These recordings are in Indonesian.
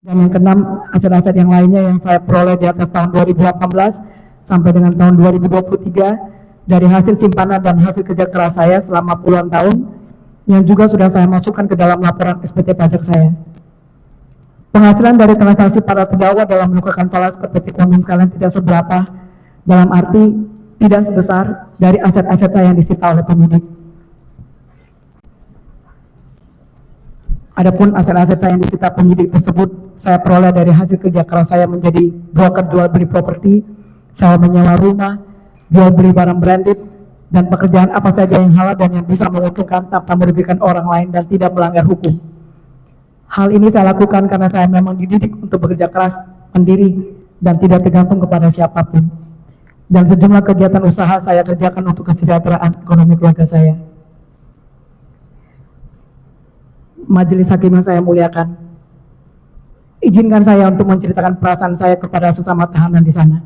Dan yang keenam, aset-aset yang lainnya yang saya peroleh di atas tahun 2018 sampai dengan tahun 2023 dari hasil simpanan dan hasil kerja keras saya selama puluhan tahun yang juga sudah saya masukkan ke dalam laporan SPT pajak saya. Penghasilan dari transaksi para terdakwa dalam melakukan falas seperti konten kalian tidak seberapa, dalam arti tidak sebesar dari aset-aset saya yang disita oleh penyidik. Adapun aset-aset saya yang disita penyidik tersebut saya peroleh dari hasil kerja keras saya menjadi broker jual beli properti, saya menyewa rumah, jual beli barang branded, dan pekerjaan apa saja yang halal dan yang bisa menguntungkan tanpa merugikan orang lain dan tidak melanggar hukum. Hal ini saya lakukan karena saya memang dididik untuk bekerja keras, mandiri, dan tidak tergantung kepada siapapun. Dan sejumlah kegiatan usaha saya kerjakan untuk kesejahteraan ekonomi keluarga saya. Majelis hakim yang saya muliakan, izinkan saya untuk menceritakan perasaan saya kepada sesama tahanan di sana.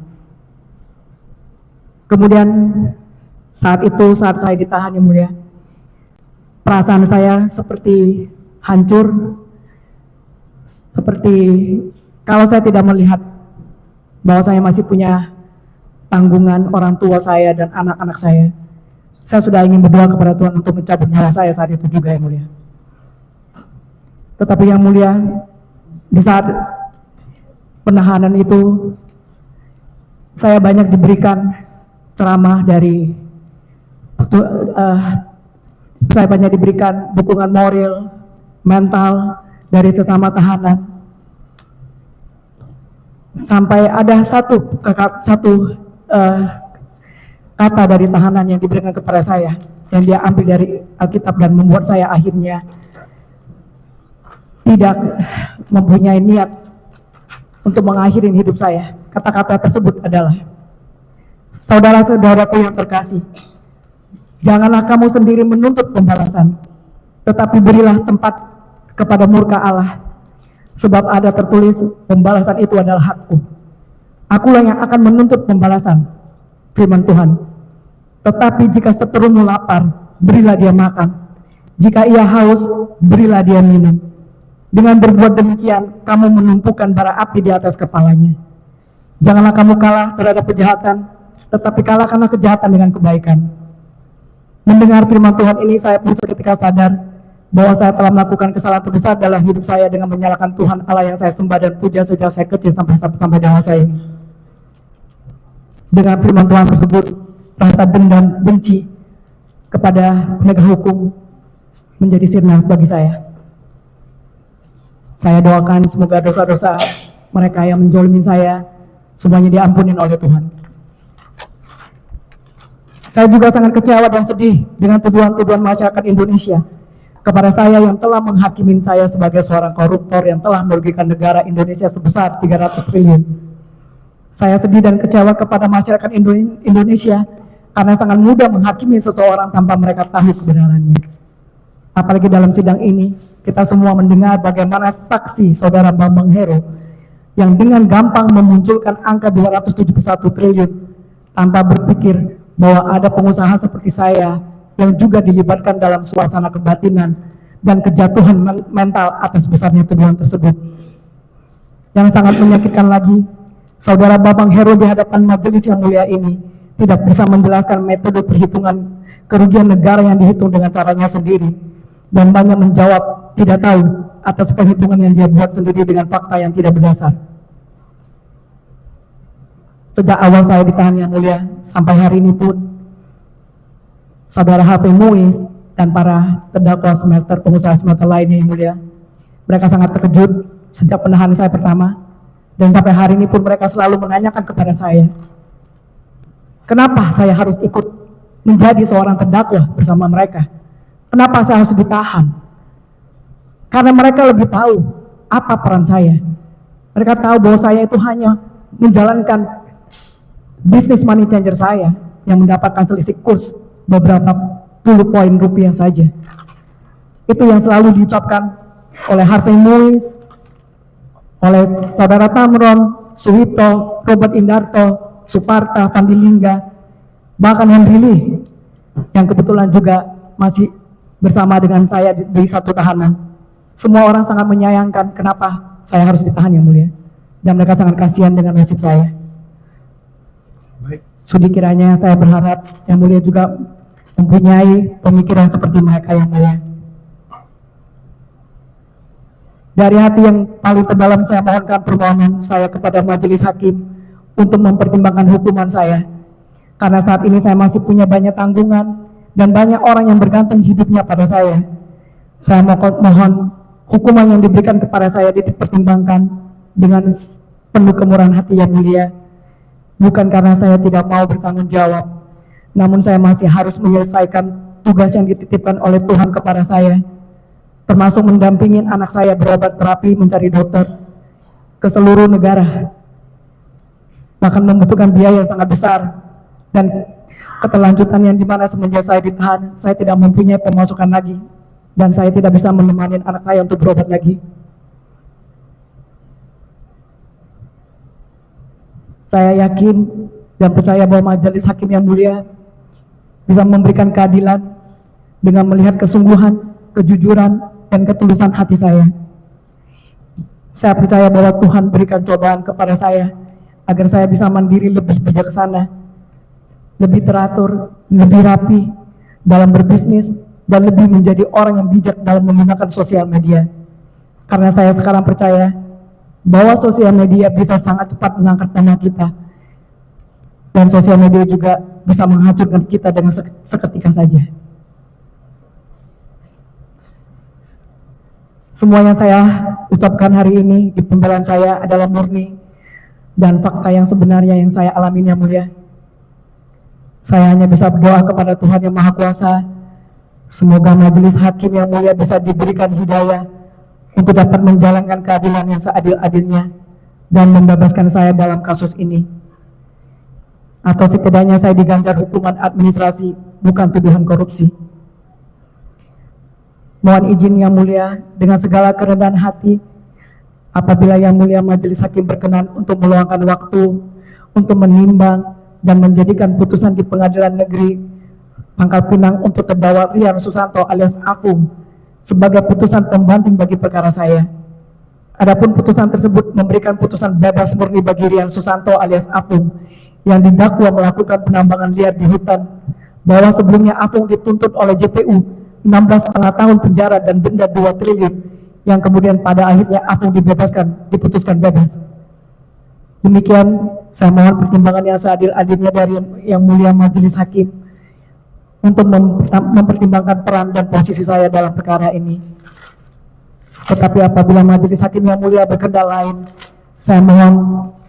Kemudian saat saya ditahan yang mulia, perasaan saya seperti hancur, seperti kalau saya tidak melihat bahwa saya masih punya tanggungan orang tua saya dan anak-anak saya. Saya sudah ingin berdoa kepada Tuhan untuk mencabut nyawa saya saat itu juga yang mulia. Tetapi yang mulia, di saat penahanan itu, saya banyak diberikan ceramah saya banyak diberikan dukungan moral, mental dari sesama tahanan. Sampai ada satu kata dari tahanan yang diberikan kepada saya, yang dia ambil dari Alkitab dan membuat saya akhirnya tidak mempunyai niat untuk mengakhiri hidup saya. Kata-kata tersebut adalah, saudara-saudaraku yang terkasih, janganlah kamu sendiri menuntut pembalasan, tetapi berilah tempat kepada murka Allah, sebab ada tertulis, pembalasan itu adalah hakku. Akulah yang akan menuntut pembalasan, firman Tuhan. Tetapi jika seterumu lapar, berilah dia makan. Jika ia haus, berilah dia minum. Dengan berbuat demikian, kamu menumpukan bara api di atas kepalanya. Janganlah kamu kalah terhadap kejahatan, tetapi kalahkanlah kejahatan dengan kebaikan. Mendengar firman Tuhan ini, saya pun seketika sadar bahwa saya telah melakukan kesalahan terbesar dalam hidup saya dengan menyalahkan Tuhan Allah yang saya sembah dan puja sejak saya kecil sampai dewasa ini. Dengan firman Tuhan tersebut, rasa dendam, benci kepada penegak hukum menjadi sirna bagi saya. Saya doakan semoga dosa-dosa mereka yang menjolimin saya semuanya diampunin oleh Tuhan. Saya juga sangat kecewa dan sedih dengan tuduhan-tuduhan masyarakat Indonesia kepada saya yang telah menghakimin saya sebagai seorang koruptor yang telah merugikan negara Indonesia sebesar 300 triliun. Saya sedih dan kecewa kepada masyarakat Indonesia karena sangat mudah menghakimi seseorang tanpa mereka tahu kebenarannya. Apalagi dalam sidang ini, kita semua mendengar bagaimana saksi saudara Bambang Hero yang dengan gampang memunculkan angka 271 triliun tanpa berpikir bahwa ada pengusaha seperti saya yang juga dilibatkan dalam suasana kebatinan dan kejatuhan mental atas besarnya tuduhan tersebut. Yang sangat menyakitkan lagi, saudara Bambang Hero di hadapan majelis yang mulia ini tidak bisa menjelaskan metode perhitungan kerugian negara yang dihitung dengan caranya sendiri, dan banyak menjawab tidak tahu atas perhitungan yang dia buat sendiri dengan fakta yang tidak berdasar. Sejak awal saya ditahan yang mulia, sampai hari ini pun, saudara HP Muiz dan para terdakwa smelter, pengusaha smelter lainnya yang mulia, mereka sangat terkejut sejak penahanan saya pertama, dan sampai hari ini pun mereka selalu menanyakan kepada saya, kenapa saya harus ikut menjadi seorang terdakwa bersama mereka? Kenapa saya harus ditahan? Karena mereka lebih tahu apa peran saya. Mereka tahu bahwa saya itu hanya menjalankan bisnis money changer saya yang mendapatkan selisih kurs beberapa puluh poin rupiah saja. Itu yang selalu diucapkan oleh Harvey Muiz, oleh saudara Tamron, Suwito, Robert Indarto, Suparta, Pandi Lingga, bahkan Henry Lee yang kebetulan juga masih bersama dengan saya di satu tahanan. Semua orang sangat menyayangkan kenapa saya harus ditahan yang mulia. Dan mereka sangat kasihan dengan nasib saya. Baik. Sudi kiranya saya berharap yang mulia juga mempunyai pemikiran seperti mereka yang mulia. Dari hati yang paling terdalam saya mohonkan permohonan saya kepada majelis hakim untuk mempertimbangkan hukuman saya. Karena saat ini saya masih punya banyak tanggungan dan banyak orang yang bergantung hidupnya pada saya. Saya mohon hukuman yang diberikan kepada saya dipertimbangkan dengan penuh kemurahan hati yang mulia. Bukan karena saya tidak mau bertanggung jawab, namun saya masih harus menyelesaikan tugas yang dititipkan oleh Tuhan kepada saya, termasuk mendampingin anak saya berobat terapi mencari dokter ke seluruh negara, bahkan membutuhkan biaya yang sangat besar dan keterlanjutan yang dimana semenjak saya ditahan, saya tidak mempunyai pemasukan lagi dan saya tidak bisa menemani anak saya untuk berobat lagi. Saya yakin dan percaya bahwa majelis hakim yang mulia bisa memberikan keadilan dengan melihat kesungguhan, kejujuran, dan ketulusan hati saya. Saya percaya bahwa Tuhan berikan cobaan kepada saya agar saya bisa mandiri, lebih bijaksana, lebih teratur, lebih rapi dalam berbisnis, dan lebih menjadi orang yang bijak dalam menggunakan sosial media. Karena saya sekarang percaya bahwa sosial media bisa sangat cepat mengangkat nama kita, dan sosial media juga bisa menghancurkan kita dengan seketika saja. Semua yang saya ucapkan hari ini di pembelaan saya adalah murni dan fakta yang sebenarnya yang saya alami yang mulia. Saya hanya bisa berdoa kepada Tuhan yang Maha Kuasa, semoga majelis hakim yang mulia bisa diberikan hidayah untuk dapat menjalankan keadilan yang seadil-adilnya dan membebaskan saya dalam kasus ini. Atau setidaknya saya diganjar hukuman administrasi, bukan tuduhan korupsi. Mohon izin yang mulia dengan segala kerendahan hati, apabila yang mulia majelis hakim berkenan untuk meluangkan waktu untuk menimbang dan menjadikan putusan di Pengadilan Negeri Pangkal Pinang untuk terdakwa Rian Susanto alias Afung sebagai putusan pembanding bagi perkara saya. Adapun putusan tersebut memberikan putusan bebas murni bagi Rian Susanto alias Afung yang didakwa melakukan penambangan liar di hutan, bahwa sebelumnya Afung dituntut oleh JPU 16,5 tahun penjara dan denda 2 triliun, yang kemudian pada akhirnya Afung diputuskan bebas. Demikian, saya mohon pertimbangan yang seadil-adilnya dari yang mulia majelis hakim untuk mempertimbangkan peran dan posisi saya dalam perkara ini. Tetapi apabila majelis hakim yang mulia berkehendak lain, saya mohon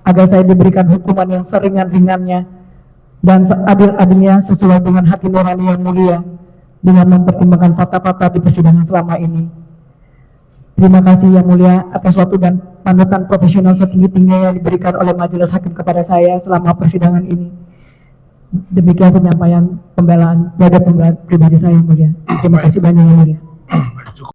agar saya diberikan hukuman yang seringan-ringannya dan seadil-adilnya sesuai dengan hati nurani yang mulia, dengan mempertimbangkan fakta-fakta di persidangan selama ini. Terima kasih yang mulia atas waktu dan panutan profesional setinggi-tingginya yang diberikan oleh majelis hakim kepada saya selama persidangan ini. Demikian penyampaian pembelaan pribadi saya yang mulia. Terima kasih banyak yang mulia.